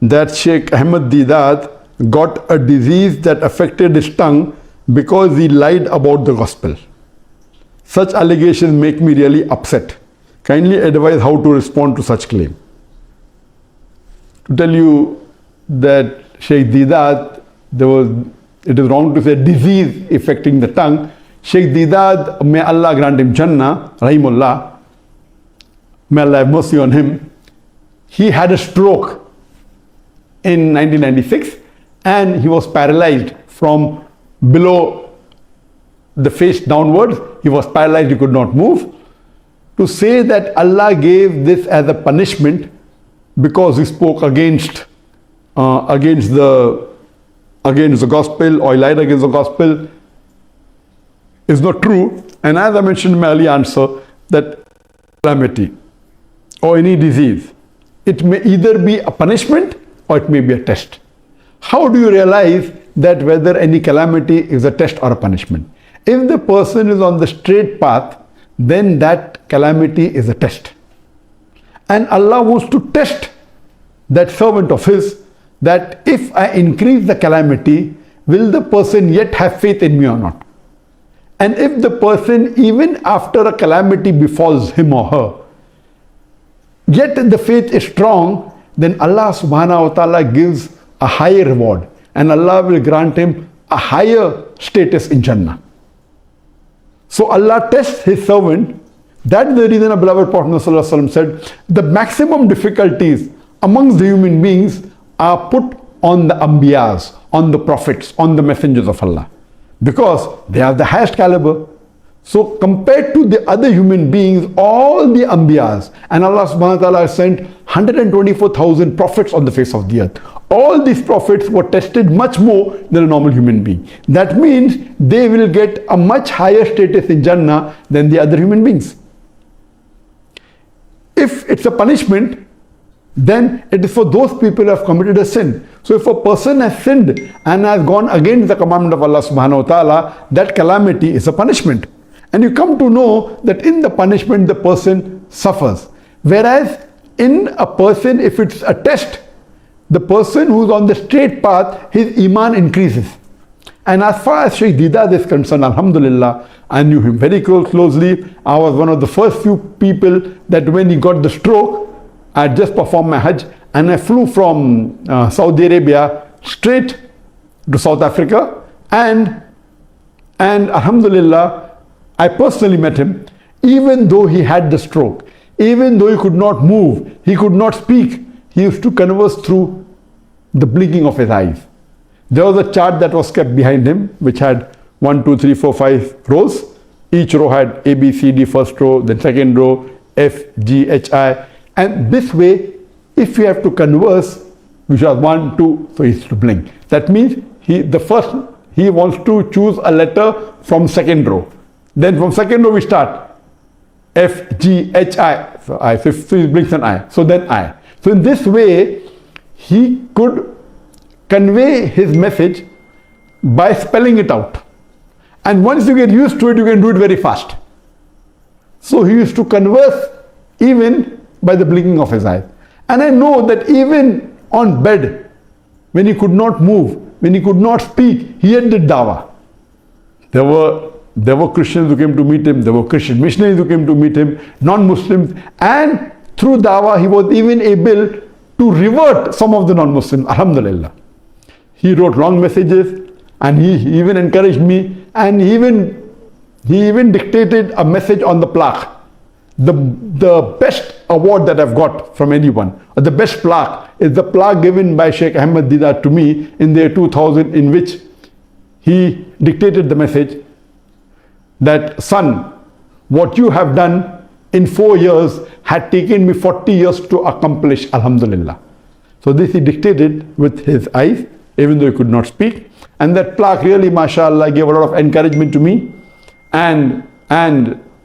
that Sheikh Ahmed Deedat got a disease that affected his tongue because he lied about the gospel. Such allegations make me really upset. Kindly advise how to respond to such claim. To tell you that Sheikh Deedat, it is wrong to say disease affecting the tongue. Sheikh Deedat, may Allah grant him Jannah, Rahimullah, may Allah have mercy on him. He had a stroke in 1996 and he was paralyzed from below the face downwards. He was paralyzed, he could not move. To say that Allah gave this as a punishment because he spoke against the gospel or he lied against the gospel is not true. And as I mentioned in my earlier answer, that calamity or any disease, it may either be a punishment or it may be a test. How do you realize that whether any calamity is a test or a punishment? If the person is on the straight path, then that calamity is a test. And Allah wants to test that servant of his, that if I increase the calamity, will the person yet have faith in me or not? And if the person, even after a calamity befalls him or her, yet the faith is strong, then Allah subhanahu wa ta'ala gives a higher reward and Allah will grant him a higher status in Jannah. So Allah tests his servant. That's the reason our beloved Prophet ﷺ said, the maximum difficulties amongst the human beings are put on the Anbiyas, on the prophets, on the messengers of Allah, because they are the highest caliber. So compared to the other human beings, all the Anbiyas, and Allah subhanahu wa ta'ala has sent 124,000 prophets on the face of the earth. All these prophets were tested much more than a normal human being. That means they will get a much higher status in Jannah than the other human beings. If it's a punishment, then it is for those people who have committed a sin. So if a person has sinned and has gone against the commandment of Allah subhanahu wa ta'ala, that calamity is a punishment. And you come to know that in the punishment the person suffers. Whereas in a person, if it's a test, the person who's on the straight path, his iman increases. And as far as Sheikh Deedat is concerned, alhamdulillah, I knew him very closely. I was one of the first few people that when he got the stroke, I had just performed my Hajj and I flew from Saudi Arabia straight to South Africa, and alhamdulillah, I personally met him. Even though he had the stroke, even though he could not move, he could not speak, he used to converse through the blinking of his eyes. There was a chart that was kept behind him which had 1, 2, 3, 4, 5 rows. Each row had A, B, C, D, first row, then second row, F, G, H, I. And this way, if you have to converse, which was 1, 2, so he used to blink. That means he wants to choose a letter from second row. Then from second row we start F, G, H, I. So I, so he blinks an I. So then I. So in this way, he could convey his message by spelling it out. And once you get used to it, you can do it very fast. So he used to converse even by the blinking of his eyes. And I know that even on bed, when he could not move, when he could not speak, he had did dawah. There were Christians who came to meet him, there were Christian missionaries who came to meet him, non-Muslims, and through dawah he was even able to revert some of the non-Muslims, alhamdulillah. He wrote long messages and he even encouraged me, and he even dictated a message on the plaque. The best award that I've got from anyone, or the best plaque, is the plaque given by Sheikh Ahmed Deedat to me in the year 2000, in which he dictated the message that, son, what you have done in 4 years had taken me 40 years to accomplish, alhamdulillah. So this he dictated with his eyes, even though he could not speak. And that plaque really, mashallah, gave a lot of encouragement to me. And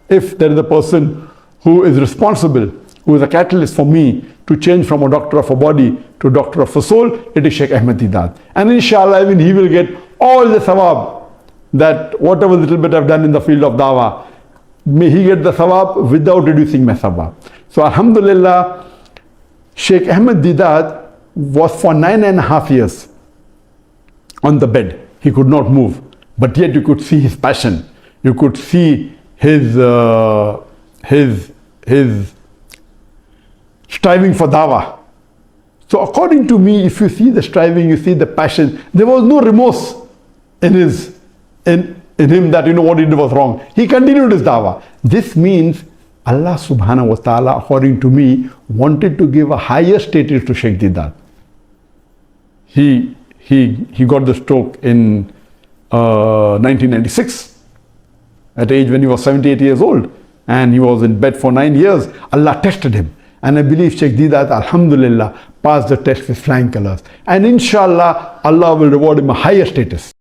if there is a person who is responsible, who is a catalyst for me to change from a doctor of a body to a doctor of a soul, it is Sheikh Ahmed Deedat. And inshallah, even he will get all the thawab, that whatever little bit I've done in the field of dawah, may he get the thawab without reducing my thawab. So alhamdulillah, Sheikh Ahmed Deedat was for 9.5 years on the bed. He could not move, but yet you could see his passion. You could see his striving for dawah. So according to me, if you see the striving, you see the passion, there was no remorse in him that what he did was wrong. He continued his dawah. This means Allah subhanahu wa ta'ala, according to me, wanted to give a higher status to Sheikh Deedat. He got the stroke in 1996 at age when he was 78 years old, and he was in bed for 9 years. Allah tested him, and I believe Sheikh Deedat, alhamdulillah, passed the test with flying colors, and inshallah Allah will reward him a higher status.